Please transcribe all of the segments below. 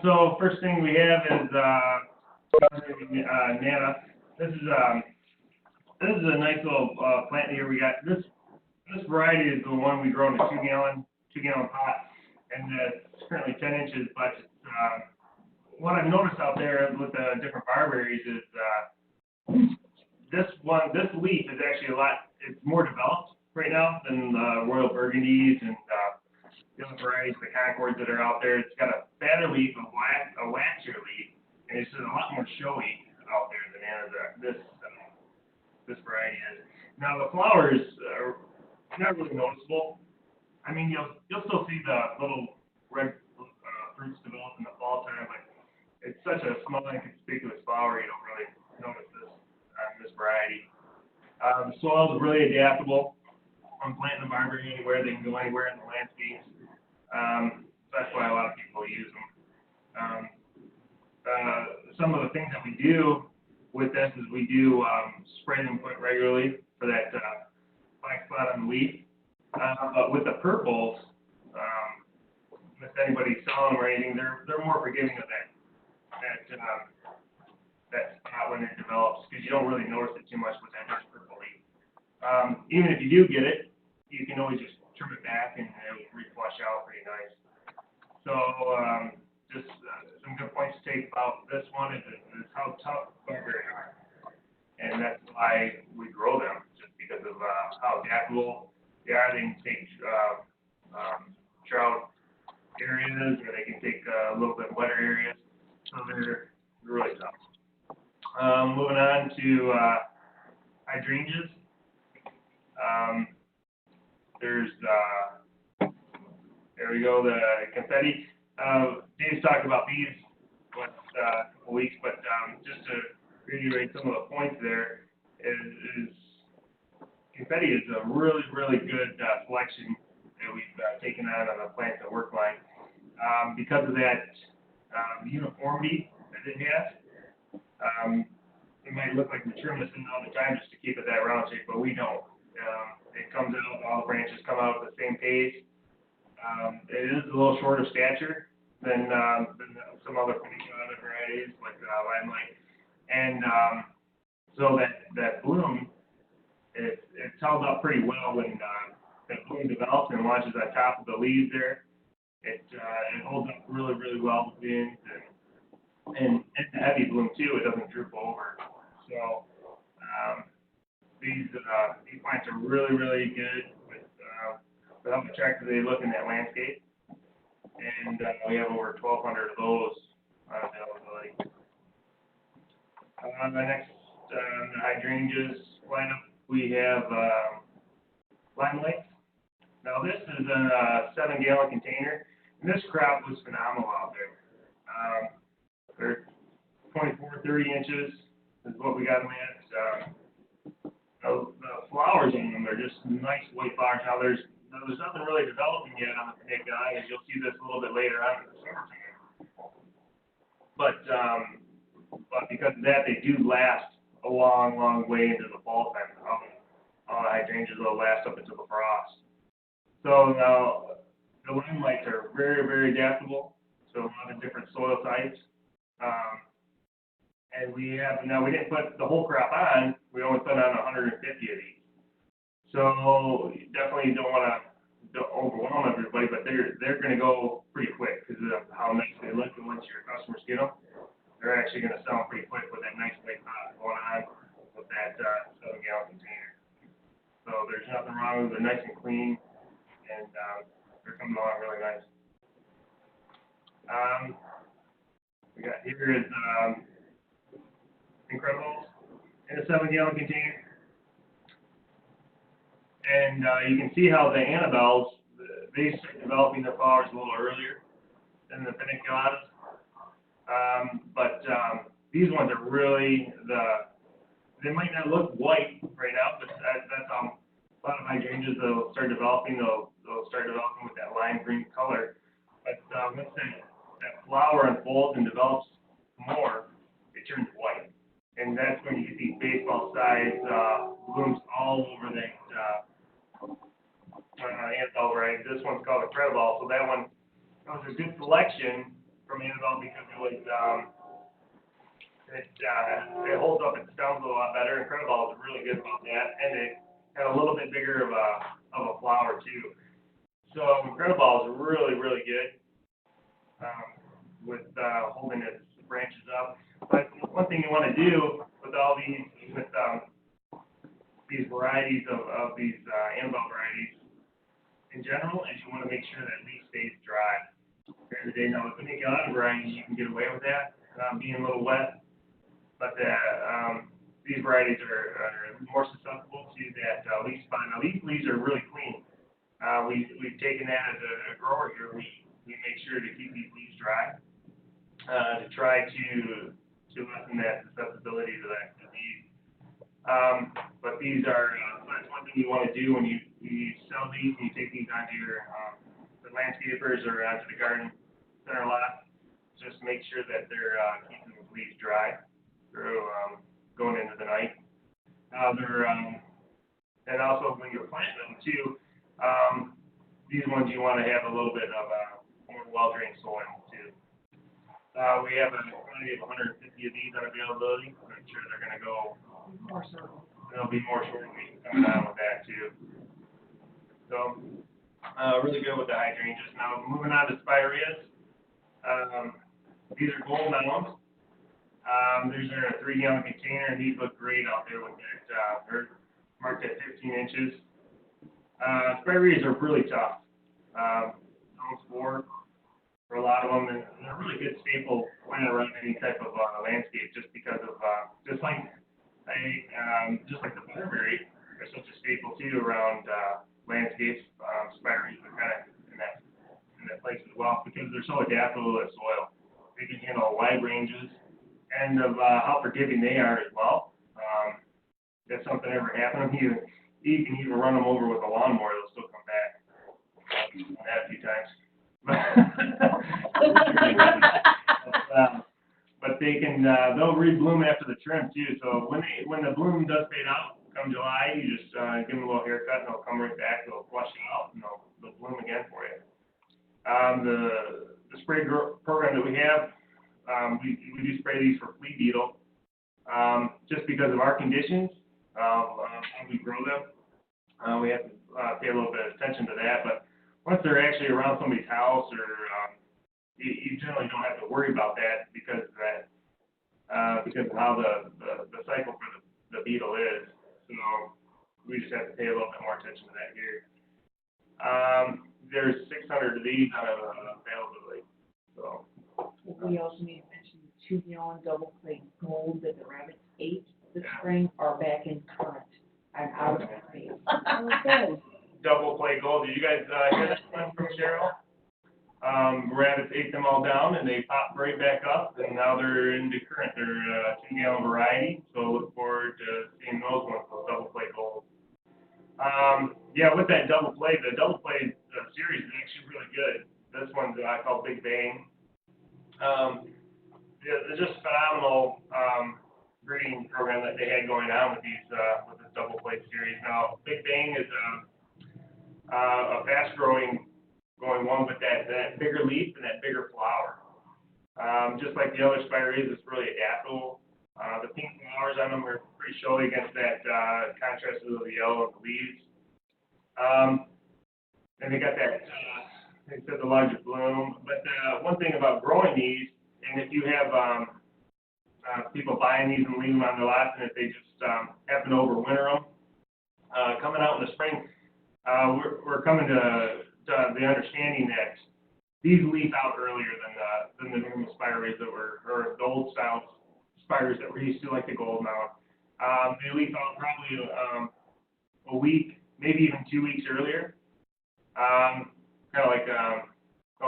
So first thing we have is Nana. This is a nice little plant here. We got this variety is the one we grow in a two gallon pot, and it's currently 10 inches. But what I've noticed out there with the different barberries is this leaf is actually it's more developed right now than Royal Burgundies and the other varieties, the Concords that are out there. It's got a fatter leaf, a waxier leaf, and it's just a lot more showy out there than this variety is. Now the flowers are not really noticeable. I mean, you'll still see the little red fruits develop in the fall time, but it's such a small and conspicuous flower, you don't really notice this on this variety. The soil is really adaptable. I'm planting a barberry anywhere. They can go anywhere in the landscape. That's why a lot of people use them. Some of the things that we do with this is we do spray them quite regularly for that black spot on the leaf. But with the purples, if anybody's selling them or anything, they're more forgiving of that spot when it develops, because you don't really notice it too much with that purple leaf. Even if you do get it, you can always just trim it back and it'll reflush out pretty nice. So just some good points to take about this one is how tough barberry are, and that's why we grow them, just because of how adaptable they are. They can take drought areas, or they can take a little bit wetter areas, so they're really tough. Moving on to hydrangeas. There's there we go, the confetti. Dave's talked about these last couple weeks, but just to reiterate some of the points there, is confetti is a really, really good selection that we've taken on the Plants at Work line, because of that uniformity that it has. It might look like we trim this in all the time just to keep it that round shape, but we don't. It comes out, all the branches come out at the same pace. It is a little short of stature than some other varieties like limelight, and so that bloom, it's held up pretty well when that bloom develops and launches on top of the leaves there. It holds up really, really well with winds, and it's a heavy bloom too. It doesn't droop over. So these plants are really, really good with how attractive they look in that landscape. And we have over 1,200 of those on availability. The next the hydrangeas lineup, we have limelight. Now this is a 7-gallon container, and this crop was phenomenal out there. They're 24, 30 inches is what we got them at. The flowers in them are just nice white flowers. Now there's nothing really developing yet on the naked eye, as you'll see this a little bit later on in the summertime. But because of that, they do last a long, long way into the fall time. All the hydrangeas will last up until the frost. So now the limelights are very, very adaptable to a lot of different soil types. And we didn't put the whole crop on. We only put on 150 of these. So you definitely don't want to overwhelm everybody, but they're going to go pretty quick because of how nice they look. And once your customers get them, they're actually going to sell them pretty quick with that nice white pot going on with that 7-gallon container. So there's nothing wrong with them. They're nice and clean, and they're coming along really nice. We got here is Incredibles in a 7-gallon container. And you can see how the Annabelles, they start developing their flowers a little earlier than the paniculatas. But these ones are really they might not look white right now, but that's how a lot of hydrangeas they'll start developing. They'll start developing with that lime green color. But once that flower unfolds and develops more, it turns white. And that's when you get these baseball-sized blooms all over that Annabelle variety. This one's called Incredible. So that one was a good selection from Annabelle because it holds up its stems a lot better. Incredible is really good about that, and it had a little bit bigger of a flower too. So Incredible is really good with holding its branches up. But one thing you want to do with all these varieties of these Annabelle varieties in general is you want to make sure that leaf stays dry. During the day, now with any other varieties, you can get away with that being a little wet, but these varieties are more susceptible to that leaf spot. Now these leaves are really clean. We've taken that as a grower here. We make sure to keep these leaves dry to try to lessen that susceptibility to that disease. But these are that's one thing you want to do when you sell these and you take these onto your the landscapers or onto the garden center lot. Just make sure that they're keeping the leaves dry through going into the night. And also when you're planting them too, these ones you want to have a little bit of more well-drained soil too. We have a quantity of 150 of these on availability. I'm sure they're going to go. There'll be more shortly coming on with that too. So really good with the hydrangeas. Now moving on to spireas. These are gold mounds. These are in a 3-gallon container, and these look great out there with that. They're marked at 15 inches. Spireas are really tough. Those for a lot of them, and they're a really good staple plant around any type of landscape, just because of just like the butterberry are such a staple too around landscapes. Spireas are kind of in that place as well because they're so adaptable to soil. They can handle wide ranges, and of how forgiving they are as well. If something ever happened, you can even run them over with a lawnmower; they'll still come back. I've done that a few times. But they can they'll rebloom after the trim too. So when the bloom does fade out, come July, you just give them a little haircut, and they'll come right back. They'll flush it out, and they'll bloom again for you. The spray program that we have, we do spray these for flea beetle, just because of our conditions, how we grow them. We have to pay a little bit of attention to that, but once they're actually around somebody's house, or you generally don't have to worry about that because of that, because of how the cycle for the beetle is. So we just have to pay a little bit more attention to that here. There's 600 of these on availability. So we also need to mention the 2-gallon double plate gold that the rabbits ate this spring are back in current. I'm out of space. Okay. Double plate gold. Did you guys hear that one from Cheryl? Rabbits ate them all down, and they popped right back up, and now they're into current. They're a 2-gallon variety, so look forward to seeing those ones, those double plate gold. Yeah, with that double plate, the double plate series is actually really good. This one's called Big Bang. It's just phenomenal breeding program that they had going on with these with this double plate series. Now, Big Bang is a fast-growing one with that bigger leaf and that bigger flower. Just like the other spireas, it's really adaptable. The pink flowers on them are pretty showy against that contrast of the yellow of the leaves. And they got that, like I said, the larger bloom. But one thing about growing these, and if you have people buying these and leaving them on their lots, and if they just happen to overwinter them, coming out in the spring, we're coming to the understanding that these leaf out earlier than the normal spireas that were, or the old style spires that we're used to, like the gold mound. They leaf out probably a week, maybe even 2 weeks earlier. Kind of like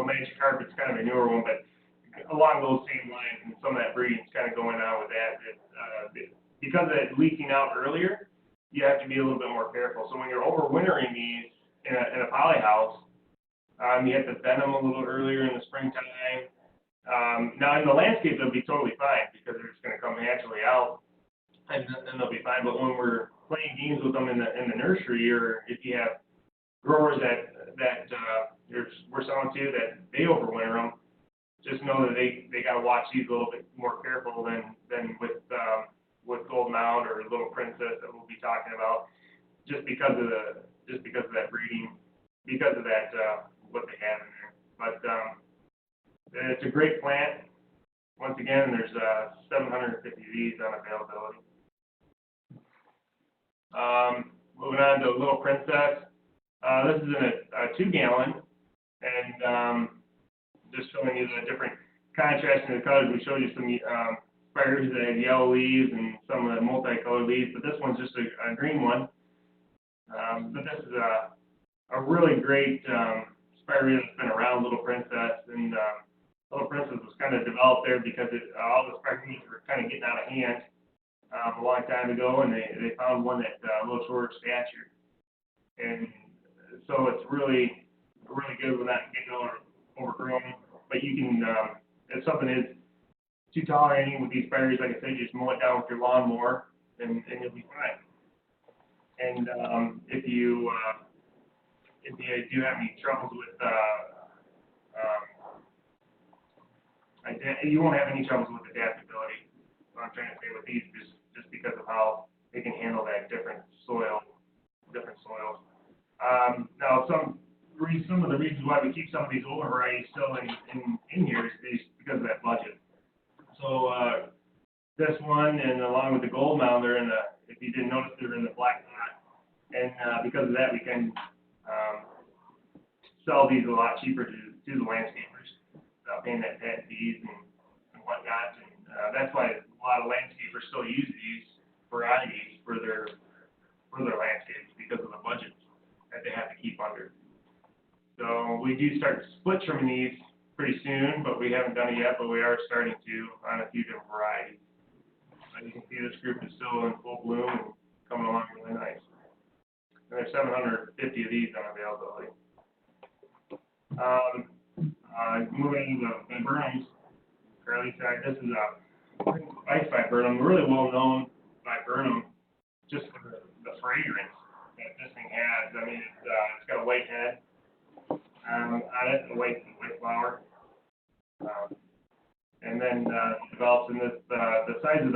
Magic Carpet's kind of a newer one, but along those same lines, and some of that breeding's kind of going on with that. Because of that leaking out earlier, you have to be a little bit more careful. So when you're overwintering these in a poly house, you have to vent them a little earlier in the springtime. Now in the landscape, they'll be totally fine because they're just going to come naturally out, and they'll be fine. But when we're playing games with them in the nursery, or if you have growers that we're selling to that they overwinter them, just know that they gotta watch these a little bit more careful than with Gold Mound or Little Princess that we'll be talking about, just because of that breeding, because of that, what they have in there. But, it's a great plant. Once again, there's, 750 of these on availability. Moving on to Little Princess. This is in a 2-gallon, and, just showing you the different contrast in the colors. We showed you some, spiders that have yellow leaves and some of the multicolored leaves, but this one's just a green one. But this is a really great, spider that's been around, Little Princess, and, Little Princess was kind of developed there because all the spiders were kind of getting out of hand, a long time ago, and they found one that, a little shorter stature. And so it's really good when that gets overgrown. But you can, if something is too tall or anything with these spiders, like I said, you just mow it down with your lawnmower, and you'll be fine. And if you do have any troubles with, you won't have any troubles with adaptability. What I'm trying to say with these, just because of how they can handle that different soils. Now, some of the reasons why we keep some of these older varieties still in here is because of that budget. So this one, and along with the Gold Mound, they're in the, if you didn't notice, they're in the black knot, and because of that, we can sell these a lot cheaper to the landscapers without paying that patent fees and whatnot. And that's why a lot of landscapers still use these varieties for their landscapes, because of the budget that they have to keep under. So we do start split trimming these pretty soon, but we haven't done it yet, but we are starting to on a few different varieties. As you can see, this group is still in full bloom and coming along really nice. And there's 750 of these on availability. Moving into the viburnums, Carly said, this is a ice viburnum, really well known viburnum, just for the fragrance that this thing has. I mean, it's got a white head on it, and a white flower. And then it develops in this, the size of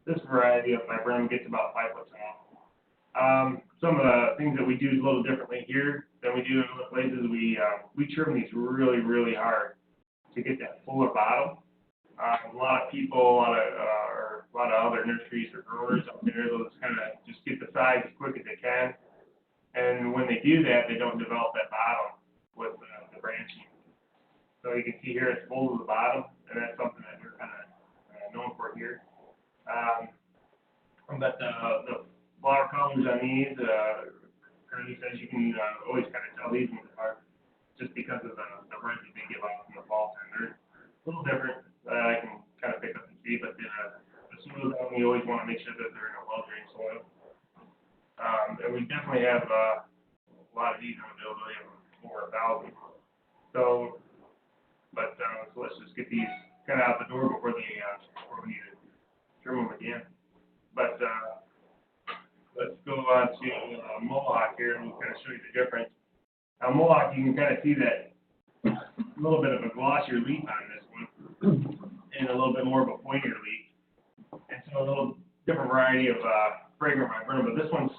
this variety of viburnum gets about 5 foot tall. Some of the things that we do a little differently here than we do in other places, we trim these really hard to get that fuller bottom. A lot of people, or a lot of other nurseries or growers out there, they'll just kind of just get the size as quick as they can. And when they do that, they don't develop that bottom with the branching. So you can see here it's full to the bottom, and that's something that we're kind of known for here. But the flower colors on these, Curly says you can always kind of tell these ones apart just because of the red that they give off in the fall time. They're a little different. I can kind of pick up and see, but the soils on them, you always want to make sure that they're in a well-drained soil. And we definitely have a lot of these on availability, over 1,000. So, but so let's just get these kind of out the door before we need to trim them again. But let's go on to Mohawk here, and we'll kind of show you the difference. Now, Mohawk, you can kind of see that a little bit of a glossier leaf on this one, and a little bit more of a pointier leaf. And so a little different variety of fragrant viburnum, but this one's,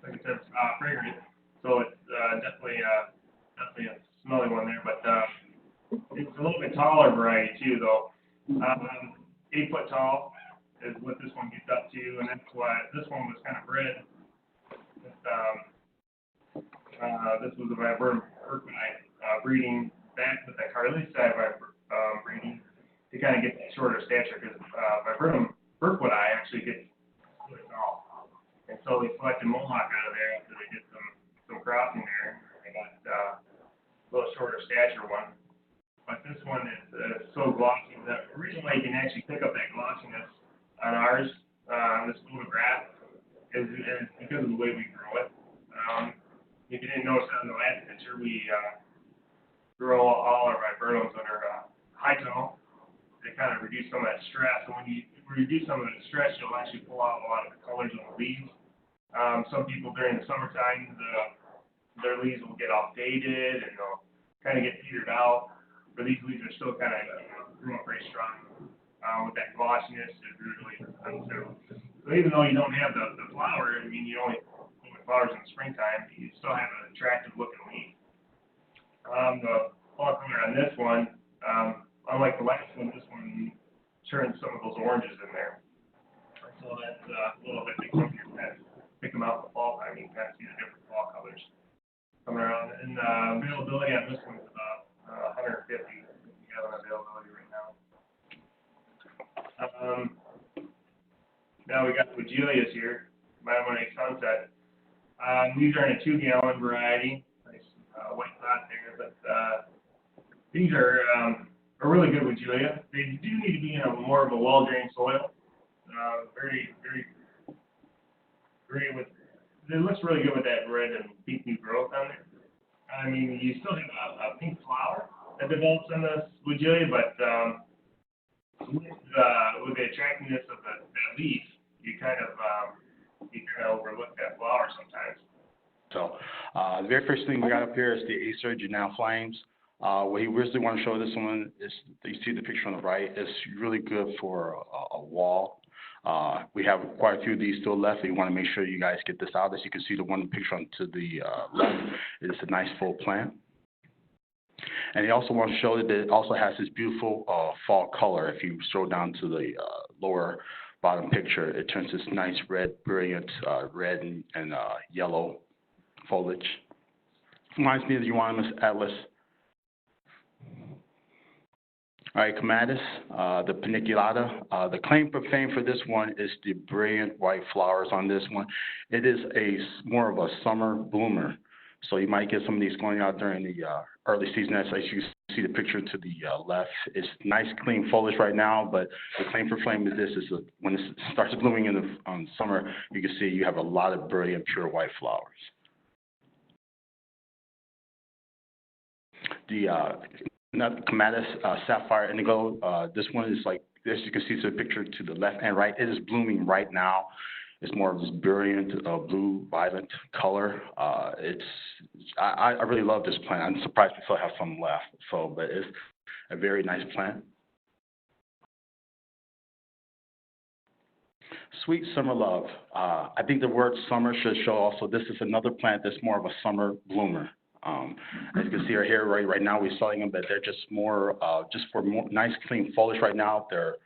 like I said, fragrant, so it's definitely a smelly one there, but it's a little bit taller variety too, though. 8 foot tall is what this one gets up to, and that's why this one was kind of bred. This was a viburnum breeding back with that Carly side breeding to kind of get that shorter stature, because viburnum Kirkwood eye actually gets really tall. And so we selected Mohawk out of there after they did some crossing there. They got a little shorter stature one. But this one is so glossy that the reason why you can actually pick up that glossiness on ours, on this photograph, is because of the way we grow it. If you didn't notice on the last picture, we grow all our viburnums under high tone. They kind of reduce some of that stress. And when you reduce some of that stress, you'll actually pull out a lot of the colors on the leaves. Some people during the summertime, their leaves will get all faded and they'll kind of get petered out. but these leaves are still kind of growing pretty strong. With that glossiness, it really unsettled. So even though you don't have the flower, I mean, you only put flowers in the springtime, you still have an attractive looking leaf. The fall color on this one, unlike the last one, this one turns some of those oranges in there. So that's a little bit to come here, kind of pick them out in the fall time. You can kind of see the different fall colors coming around. And availability on this one is about 150. We have an availability right now. Now we got the Wigilias here, Matamone Sunset. These are in a 2-gallon variety. Nice white pot there, but these are a really good Wigilia. They do need to be in a more of a well-drained soil. Very with. It looks really good with that red and pink new growth on there. I mean, you still have a pink flower that develops on this Wigilia, but with the attractiveness of that leaf, you kind of overlook that flower sometimes. So, the very first thing we got up here is the Acer Janelle Flames. What he really want to show this one is, you see the picture on the right, it's really good for a wall. We have quite a few of these still left, so you want to make sure you guys get this out. As you can see, the one picture on to the left is a nice full plant. And he also wants to show that it also has this beautiful fall color. If you scroll down to the lower bottom picture, it turns this nice red, brilliant red and yellow foliage. Reminds me of the Euonymus Atlas. All right, Clematis, the paniculata. The claim for fame for this one is the brilliant white flowers on this one. It is more of a summer bloomer. So you might get some of these going out during the early season. As you see the picture to the left, it's nice, clean foliage right now. But the claim for fame is this: when it starts blooming in the summer, you can see you have a lot of brilliant, pure white flowers. The Clematis Sapphire Indigo. This one is like, as you can see to the picture to the left and right, it is blooming right now. It's more of this brilliant blue violet color. I really love this plant. I'm surprised we still have some left. So, but it's a very nice plant. Sweet Summer Love. I think the word summer should show also this is another plant that's more of a summer bloomer. As you can see right here, right now we're selling them, but they're just more, just for more nice clean foliage right now. They're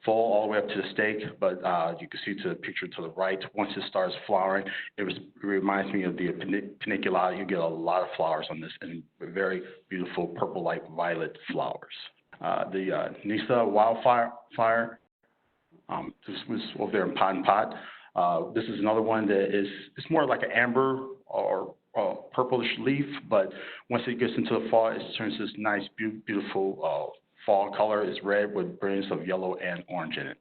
full all the way up to the stake, but you can see to the picture to the right, once it starts flowering, it reminds me of the paniculata. You get a lot of flowers on this, and very beautiful purple like violet flowers. The Nisa Wildfire, this was over there in Pot and Pot. This is another one that it's more like an amber or purplish leaf, but once it gets into the fall, it turns this nice, beautiful fall color. It's red with brilliance of yellow and orange in it.